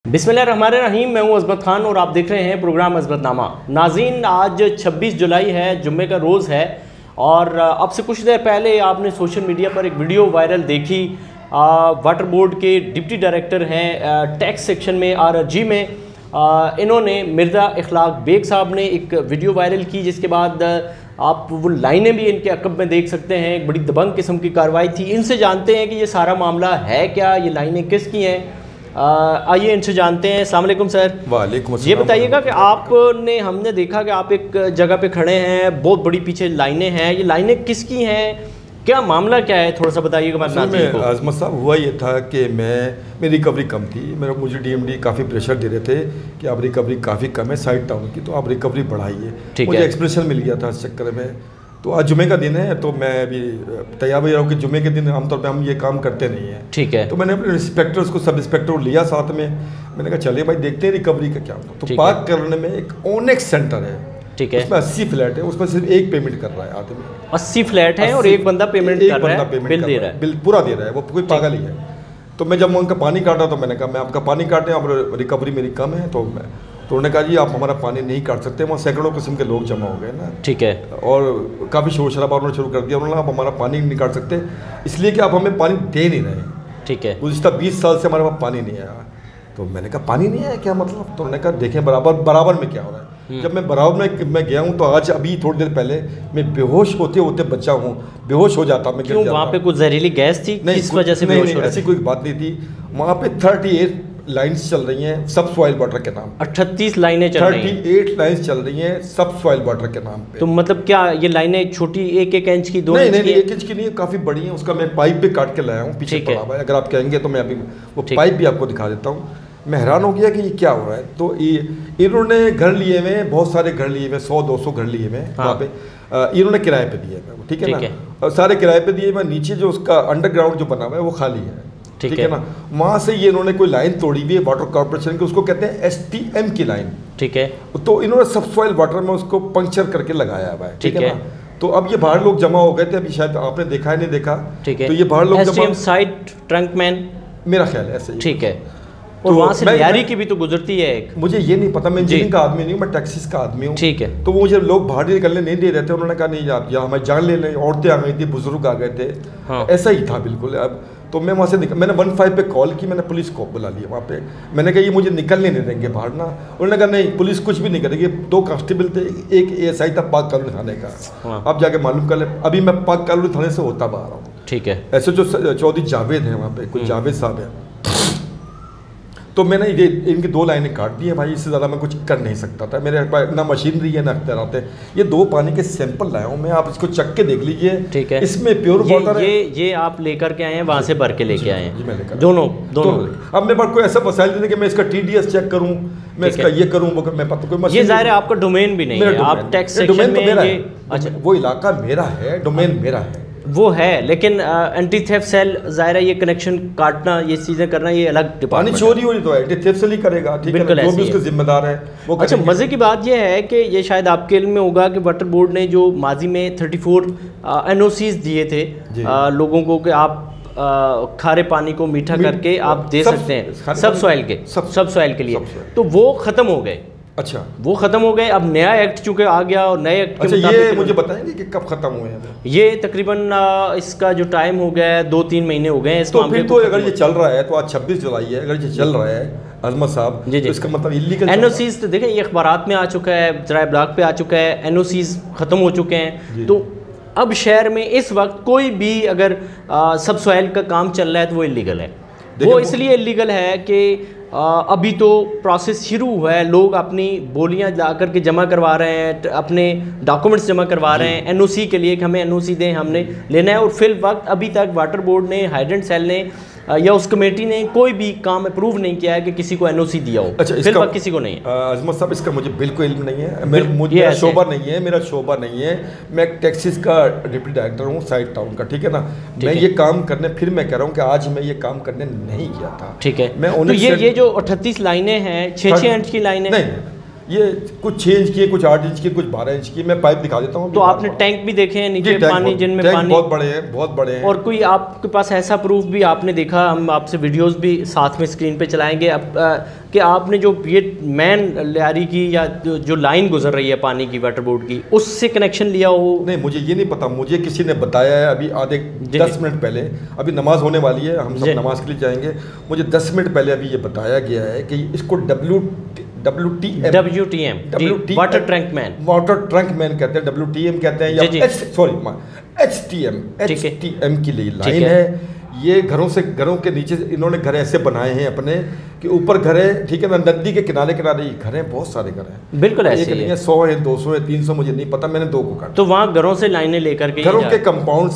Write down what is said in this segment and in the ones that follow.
बिस्मिल्लाहिर्रहमानिर्रहीम। मैं हूं अज़मत खान और आप देख रहे हैं प्रोग्राम अज़मतनामा। नाज़रीन, आज 26 जुलाई है, जुम्मे का रोज़ है और अब से कुछ देर पहले आपने सोशल मीडिया पर एक वीडियो वायरल देखी। वाटर बोर्ड के डिप्टी डायरेक्टर हैं टैक्स सेक्शन में RRG में, इन्होंने मिर्ज़ा इखलाक बेग साहब ने एक वीडियो वायरल की, जिसके बाद आप वो लाइनें भी इनके अकब में देख सकते हैं। एक बड़ी दबंग किस्म की कार्रवाई थी। इनसे जानते हैं कि ये सारा मामला है क्या, ये लाइनें किसकी हैं। आइए इनसे जानते हैं। अस्सलाम वालेकुम सर। वालेकुम अस्सलाम। ये बताइएगा कि आपने हमने देखा कि आप एक जगह पे खड़े हैं, बहुत बड़ी पीछे लाइनें हैं, ये लाइनें किसकी हैं, क्या मामला क्या है, थोड़ा सा बताइएगा। आज़मत साहब, हुआ ये था कि मेरी रिकवरी कम थी। मुझे DMD काफ़ी प्रेशर दे रहे थे कि आप रिकवरी काफ़ी कम है साइड टाउन की, तो आप रिकवरी बढ़ाइए। मुझे एक्सप्रेशन मिल गया था इस चक्कर में। तो आज जुमे का दिन है, तो मैं अभी तैयार हो रहा हूँ कि जुमे के दिन आमतौर पे हम ये काम करते नहीं हैं। ठीक है। तो मैंने अपने इंस्पेक्टर्स को, सब इंस्पेक्टर को लिया साथ में। मैंने कहा चलिए भाई देखते हैं रिकवरी का क्या होता। तो पार्क करने में एक ओनेक्स सेंटर है, ठीक है, उसमें 80 फ्लैट है, उसमें सिर्फ एक पेमेंट कर रहा है आदमी। 80 फ्लैट है और एक बंदा पेमेंट कर रहा है, बिल दे रहा है, बिल पूरा दे रहा है, वो कोई पागल ही है। तो मैं जब उनका पानी काटा तो मैंने कहा मैं आपका पानी काटे, अब रिकवरी मेरी कम है। तो उन्होंने कहा जी आप हमारा पानी नहीं काट सकते। वहाँ सैकड़ों किस्म के लोग जमा हो गए ना। ठीक है। और काफ़ी शोर शराबा उन्होंने शुरू कर दिया। उन्होंने आप हमारा पानी नहीं काट सकते इसलिए कि आप हमें पानी दे नहीं रहे। ठीक है। गुज़िश्ता 20 साल से हमारे पास पानी नहीं आया। तो मैंने कहा पानी नहीं आया क्या मतलब? तो उन्होंने कहा देखें बराबर में क्या हो रहा है। जब मैं बराबर में मैं गया हूँ तो आज अभी थोड़ी देर पहले मैं बेहोश होते होते बचा हूँ, बेहोश हो जाता मैं। क्यों, वहाँ पे कुछ जहरीली गैस थी? नहीं, इस वजह से नहीं, ऐसी कोई बात नहीं थी। वहाँ पे 38 लाइन्स चल रही हैं सब सॉइल वाटर के नाम। 38 लाइनें चल रही हैं। 38 लाइन्स चल रही हैं सब सॉइल वाटर के नाम पे। तो मतलब क्या ये लाइनें छोटी 1-1 इंच की, 2 इंच की? नहीं, 1 इंच की नहीं, काफ़ी बड़ी हैं। उसका मैं पाइप भी काट के लाया हूँ, पीछे पड़ा हुआ है। अगर आप कहेंगे तो मैं अभी वो पाइप भी आपको दिखा देता हूँ। मैं हैरान हो गया कि ये क्या हो रहा है। तो इन्होंने घर लिए हुए, बहुत सारे घर लिए हुए, 100-200 घर लिए हुए वहाँ पे। इन्होंने किराए पे दिए हुए, ठीक है ना, सारे किराए पे दिए हुए। नीचे जो उसका अंडरग्राउंड जो बना हुआ है वो खाली है, ठीक है ना। वहाँ से ये इन्होंने कोई लाइन तोड़ी हुई है वाटर कॉर्पोरेशन की, उसको कहते हैं STM की लाइन, ठीक है। तो इन्होंने सब सॉइल वाटर में उसको पंक्चर करके लगाया हुआ है, ठीक है ना। तो अब ये बाहर लोग जमा हो गए थे, अभी शायद आपने देखा है नहीं देखा, ठीक है। तो ये बाहर लोग STM साइट ट्रंकमैन, मेरा ख्याल है ऐसे ही, ठीक है। और वहाँ से लियारी की भी तो गुजरती है एक, मुझे ये नहीं पता, मैं इंजीनियरिंग का आदमी नहीं हूँ, मैं टैक्सीज का आदमी हूँ, ठीक है। तो वो मुझे लोग बाहर निकलने नहीं दे रहे थे। उन्होंने कहा नहीं आप यहाँ हमारी जान ले लें। औरतें आ गई थी, बुजुर्ग आ गए थे, हाँ। ऐसा ही था बिल्कुल। अब तो मैं वहाँ से मैंने 15 पे कॉल की, मैंने पुलिस को बुला लिया वहाँ पे। मैंने कहा ये मुझे निकलने नहीं देंगे बाहर ना। उन्होंने कहा नहीं पुलिस कुछ भी नहीं करेगी। 2 कांस्टेबल थे, एक ASI था पाक कालोनी थाने का, हाँ। आप जाके मालूम कर ले। अभी मैं पाक कालोनी थाने से होता बाहर हूँ, ठीक है। ऐसे जो चौधरी जावेद हैं वहाँ पे, कुछ जावेद साहब हैं, तो मैंने ये इनकी 2 लाइनें काट दी हैं भाई। इससे ज़्यादा मैं कुछ कर नहीं सकता था, मेरे पास ना मशीनरी है ना अख्तियारात है। ये 2 पानी के सैंपल लाया हूँ मैं, आप इसको चख के देख लीजिए, ठीक है। इसमें प्योर वाटर है। ये आप लेकर के आए हैं, वहाँ से भर के लेके आए हैं? मैं लेकर दोनों। अब मेरे पास कोई ऐसा वसाइल नहीं कि मैं इसका TDS चेक करूँ, मैं इसका ये करूँ वो, मैं पता कोई मशीन। ये ज़ाहिर है आपका डोमेन भी नहीं है, आप टैक्स सेक्शन में है। अच्छा, वो इलाका मेरा है, डोमेन मेरा है, वो है। लेकिन एंटी थेफ्ट सेल ज़ाहिर है ये कनेक्शन काटना, ये चीज़ें करना, ये अलग डिपार्टमेंट। पानी चोरी हो रही तो एंटी थेफ्ट सेल ही करेगा, ठीक है, जो भी उसका जिम्मेदार है वो। अच्छा, मज़े की बात ये है कि ये शायद आपके इल्म में होगा कि वाटर बोर्ड ने जो माजी में 34 NOCs दिए थे लोगों को कि आप खारे पानी को मीठा करके आप दे सकते हैं सब सॉइल के लिए, तो वो ख़त्म हो गए। अच्छा, वो खत्म हो गए। अब नया एक्ट चूंकि आ गया और नए एक्ट के मुताबिक ये मुझे बताएंगे कि कब खत्म हुए हैं? ये तकरीबन इसका जो टाइम हो गया है 2-3 महीने हो गए हैं इस मामले को। तो अगर ये चल रहा है तो आज 26 जुलाई है, अगर ये चल रहा है अज़मत साहब, तो इसका मतलब इल्लीगल NOCs तो देखें ये अखबारात में आ चुका है, ज़राए ब्लॉग पे आ चुका है, NOCs ख़त्म हो चुके हैं। तो अब शहर में इस वक्त कोई भी अगर सब सॉइल का काम चल रहा है तो वो इल्लीगल है। वो इसलिए इल्लीगल है कि अभी तो प्रोसेस शुरू हुआ है, लोग अपनी बोलियां ला करके जमा करवा रहे हैं, अपने डॉक्यूमेंट्स जमा करवा रहे हैं NOC के लिए कि हमें NOC दें, हमने लेना है। और फिल वक्त अभी तक वाटर बोर्ड ने, हाइडेंट सेल ने या उस कमेटी ने कोई भी काम अप्रूव नहीं किया है कि किसी को NOC दिया हो। अच्छा, फिल वक्त किसी को नहीं है। अज़मत साहब, इसका मुझे बिल्कुल इल्म नहीं है, मेरा शोबा नहीं है, मैं टैक्सीज का डिप्टी डायरेक्टर हूँ साइड टाउन का, ठीक है ना। मैं ये काम करने, फिर मैं कह रहा हूँ कि आज मैं ये काम करने नहीं किया था, ठीक है। मैं तो ये जो 38 लाइनें हैं, 6-6 इंच की लाइनें, ये कुछ 6 इंच की है, कुछ 8 इंच की, कुछ 12 इंच की। मैं पाइप दिखा देता हूँ। तो आपने टैंक भी देखे हैं नीचे पानी, जिनमें पानी बहुत बड़े हैं, बहुत बड़े हैं। और कोई आपके पास ऐसा प्रूफ भी आपने देखा, हम आपसे वीडियोस भी साथ में स्क्रीन पे चलाएंगे अब, कि आपने जो ये मेन लियारी की या जो लाइन गुजर रही है पानी की वाटर बोर्ड की, उससे कनेक्शन लिया हो? नहीं, मुझे ये नहीं पता, मुझे किसी ने बताया है अभी आधे 10 मिनट पहले। अभी नमाज होने वाली है, हम सब नमाज के लिए जाएंगे। मुझे 10 मिनट पहले अभी ये बताया गया है कि इसको WTM वाटर ट्रंक मैन कहते हैं, WTM कहते हैं, या HTM की लाइन है। ये घरों के नीचे इन्होंने घर ऐसे बनाए हैं अपने कि ऊपर घर है, ठीक है ना, नदी के किनारे घर हैं, बहुत सारे घर हैं, बिल्कुल ऐसे ही है। 100 है, 200 है, 300, मुझे नहीं पता, मैंने 2 को काटा। तो वहाँ घरों से लाइनें लेकर के घरों के कंपाउंड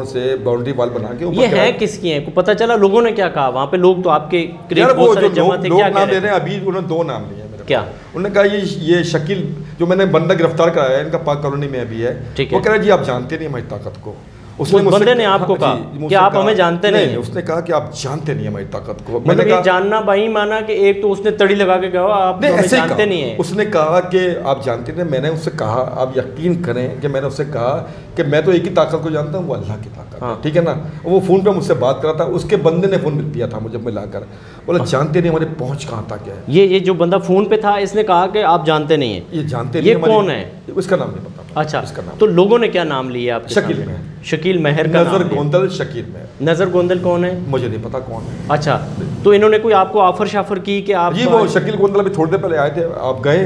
से बाउंड्री वॉल बना के ये है किसकी है, पता चला? लोगों ने क्या कहा वहाँ पे? लोग तो आपके बहुत सारे जमा थे, क्या नाम ले रहे हैं? अभी उन्होंने 2 नाम लिए मेरे। क्या उन्होंने कहा ये शकील, जो मैंने बंदा गिरफ्तार कराया है, इनका पाक कॉलोनी में अभी है, वो कह रहा है जी आप जानते नहीं हमारी ताकत को। उसने बंदे ने आपको कहा कि आप हमें जानते नहीं? उसने कहा कि आप जानते नहीं हमारी ताकत को। मैंने कहा जानना भाई माना कि एक तो उसने तड़ी लगा के कहा आप हमें जानते नहीं है। उसने कहा कि आप जानते नहीं। मैंने उससे कहा, आप यकीन करें कि मैंने उससे कहा कि मैं तो एक ही ताकत को जानता हूँ, वो अल्लाह की ताकत है, ठीक है ना। वो फ़ोन पे मुझसे बात कर रहा था, उसके बंदे ने फ़ोन दिया था मुझे मिलाकर, बोला जानते नहीं हमारे पहुँच कहाँ तक है। ये जो बंदा फ़ोन पे था, इसने कहा कि आप जानते नहीं है। ये जानते नहीं, ये कौन है? उसका नाम नहीं पता। अच्छा, तो लोगों ने क्या नाम लिया आपके? शकील महर का नजर गोंदल शकील महर। नजर गोंदल कौन है? मुझे नहीं पता कौन है। अच्छा, तो इन्होंने कोई आपको ऑफर शाफर की कि आप? जी, वो शकील गोंदल अभी थोड़ी देर पहले आए थे, आप गए,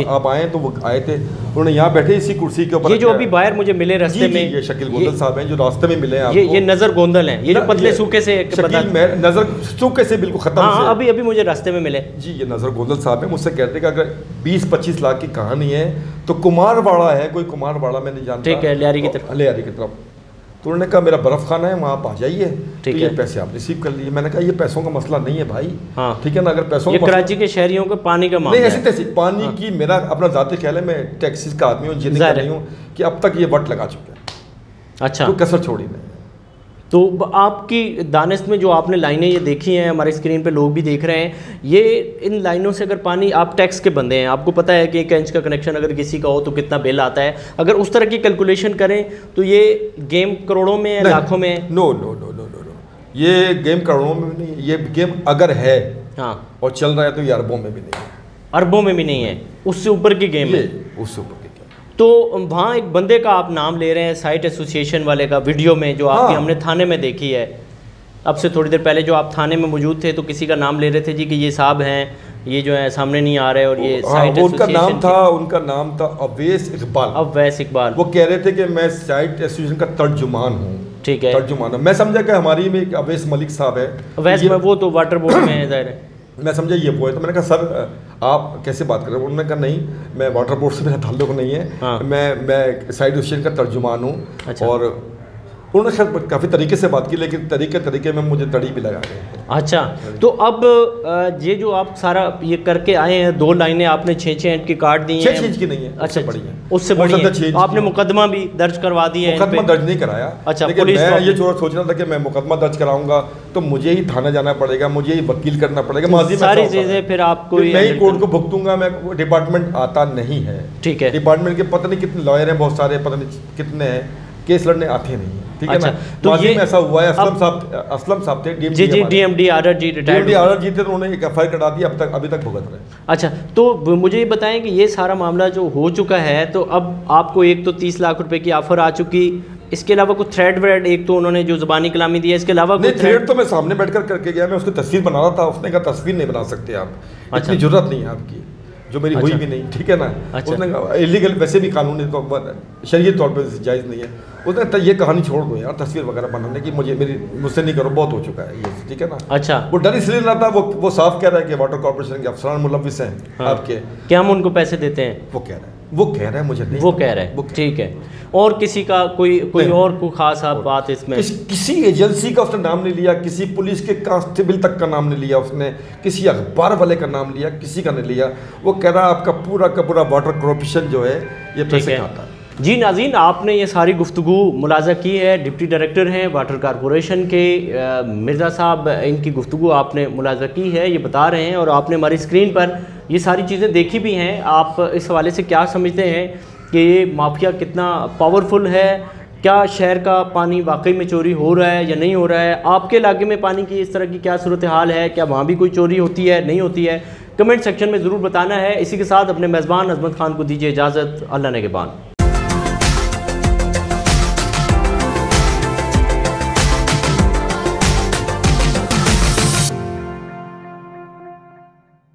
आप आए तो वो आए थे, उन्होंने यहाँ बैठे इसी कुर्सी के ऊपर। ये जो अभी बाहर मुझे मिले रास्ते में, ये शकील गोंदल साहब हैं जो रास्ते में मिले हैं। ये नजर गोंदल हैं, ये जो पतले सूखे से नजर सूखे से बिल्कुल खत्म। हाँ, अभी मुझे रास्ते में मिले जी। ये नजर गोंदल साहब हैं। मुझसे कहते कि अगर 20-25 लाख की कहानी है तो कुमारवाड़ा है, कोई कुमारवाड़ा में नहीं जानता, ठीक है, लियारी की तरफ। तो उन्होंने कहा मेरा बर्फ खाना है, वहाँ आप आ जाइए, तो ये पैसे आप रिसीव कर लीजिए। मैंने कहा ये पैसों का मसला नहीं है भाई, हाँ, ठीक है ना। अगर पैसों का कराची के शहरियों को पानी का मामला नहीं, ऐसी तैसी पानी की, मेरा अपना ज़ाती ख्याल है, मैं टैक्सीज का आदमी हूँ, इंजीनियर नहीं हूँ, कि अब तक ये वट लगा चुके हैं। अच्छा, तो कसर छोड़ी नहीं। तो आपकी दानिश में जो आपने लाइनें ये देखी हैं, हमारे स्क्रीन पे लोग भी देख रहे हैं, ये इन लाइनों से अगर पानी, आप टैक्स के बंदे हैं, आपको पता है कि 1 इंच का कनेक्शन अगर किसी का हो तो कितना बिल आता है। अगर उस तरह की कैलकुलेशन करें तो ये गेम करोड़ों में है, लाखों में? नो, ये गेम करोड़ों में भी नहीं। ये गेम अगर है, हाँ, और चल रहा है तो ये अरबों में भी नहीं है। अरबों में भी नहीं है, उससे ऊपर की गेम है, उससे ऊपर। तो वहाँ एक बंदे का आप नाम ले रहे हैं, साइट एसोसिएशन वाले का, वीडियो में जो आपकी हमने थाने में देखी है, अब से थोड़ी देर पहले जो आप थाने में मौजूद थे, तो किसी का नाम ले रहे थे जी कि ये साहब हैं, ये जो है सामने नहीं आ रहे, और ये साइट उनका नाम था अवैस इकबाल। वो कह रहे थे कि मैं साइट एसोसिएशन का तर्जुमान हूँ, ठीक है, तर्जुमान। मैं समझा कि हमारी में एक अवैस मलिक साहब है, अवैस में, वो तो वाटर बोर्ड में है, जाहिर है, मैं समझा ये वो है। तो मैंने कहा सर आप कैसे बात कर रहे हो? उन्होंने कहा नहीं, मैं वाटर बोर्ड से मेरा ताल्लुक नहीं है, हाँ, मैं साइड एसोसिएशन का तर्जुमान हूँ। अच्छा। और उन्होंने खैर काफ़ी तरीके से बात की, लेकिन तरीके में मुझे तड़ी भी लगा गए। अच्छा, तो अब ये जो आप सारा ये करके आए हैं, 2 लाइनें आपने 6 इंच की काट दी हैं। 6 इंच की नहीं है, अच्छा, बड़ी है, उससे बड़ी है। आपने मुकदमा भी दर्ज करवा दी है? मुकदमा दर्ज नहीं कराया। अच्छा, लेकिन मैं ये सोच रहा था कि मैं मुकदमा दर्ज कराऊंगा तो मुझे ही थाना जाना पड़ेगा, मुझे ही वकील करना पड़ेगा, माजी में सारी चीज़ें फिर आपको मैं ही कोर्ट को भुगतूंगा। मैं डिपार्टमेंट आता नहीं है, ठीक है, डिपार्टमेंट के पता नहीं कितने लॉयर हैं, बहुत सारे, पता नहीं कितने हैं, केस लड़ने आते नहीं, ठीक है ना। तो ये ऐसा हुआ है, असलम साहब थे, डीएमडी आर जी थे, तो उन्होंने एक एफआईआर कटा दी, अभी तक भुगत रहे। अच्छा, तो मुझे ये बताएं कि ये सारा मामला जो हो चुका है, तो अब आपको एक तो 30 लाख रुपए की ऑफर आ चुकी, इसके अलावा कुछ थ्रेड व्रेड, एक तो उन्होंने जो ज़बानी कलामी दिया, इसके अलावा नहीं, थ्रेड तो मैं सामने बैठकर करके गया, मैं उसकी तस्वीर बना रहा था, उसने कहा तस्वीर नहीं बना सकते आप, इतनी जरूरत नहीं है आपकी, जो मेरी हुई भी नहीं, ठीक है ना। उसने इलीगल, वैसे भी कानूनी शरीयत तौर पर जायज़ नहीं है। उसने ये कहानी छोड़ दो यार, तस्वीर वगैरह बनाने की, मुझसे नहीं करो, बहुत हो चुका है ये, ठीक है ना। अच्छा, वो डर इसलिए रहा था, वो साफ कह रहा है कि वाटर कॉर्पोरेशन के अफसरान मुलविस हैं आपके, क्या हम उनको पैसे देते हैं? वो कह रहा है मुझे नहीं, वो कह रहा है, ठीक है। और किसी का कोई और कोई खास बात इसमें? किसी एजेंसी का उसने नाम नहीं लिया, किसी पुलिस के कांस्टेबल तक का नाम नहीं लिया उसने, किसी अखबार वाले का नाम लिया, किसी का नहीं लिया। वो कह रहा है आपका पूरा का पूरा वाटर कॉर्पोरेशन जो है ये पैसे खाता है। जी नाज़रीन, आपने ये सारी गुफ्तगू मुलाज़ा की है, डिप्टी डायरेक्टर हैं वाटर कॉर्पोरेशन के मिर्ज़ा साहब, इनकी गुफ्तगू आपने मुलाज़ा की है, ये बता रहे हैं, और आपने हमारी स्क्रीन पर ये सारी चीज़ें देखी भी हैं। आप इस हवाले से क्या समझते हैं कि ये माफिया कितना पावरफुल है? क्या शहर का पानी वाकई में चोरी हो रहा है या नहीं हो रहा है? आपके इलाके में पानी की इस तरह की क्या सूरत हाल है? क्या वहाँ भी कोई चोरी होती है, नहीं होती है? कमेंट सेक्शन में ज़रूर बताना है। इसी के साथ अपने मेज़बान अजमत खान को दीजिए इजाज़त। अल्लाह ने के बान।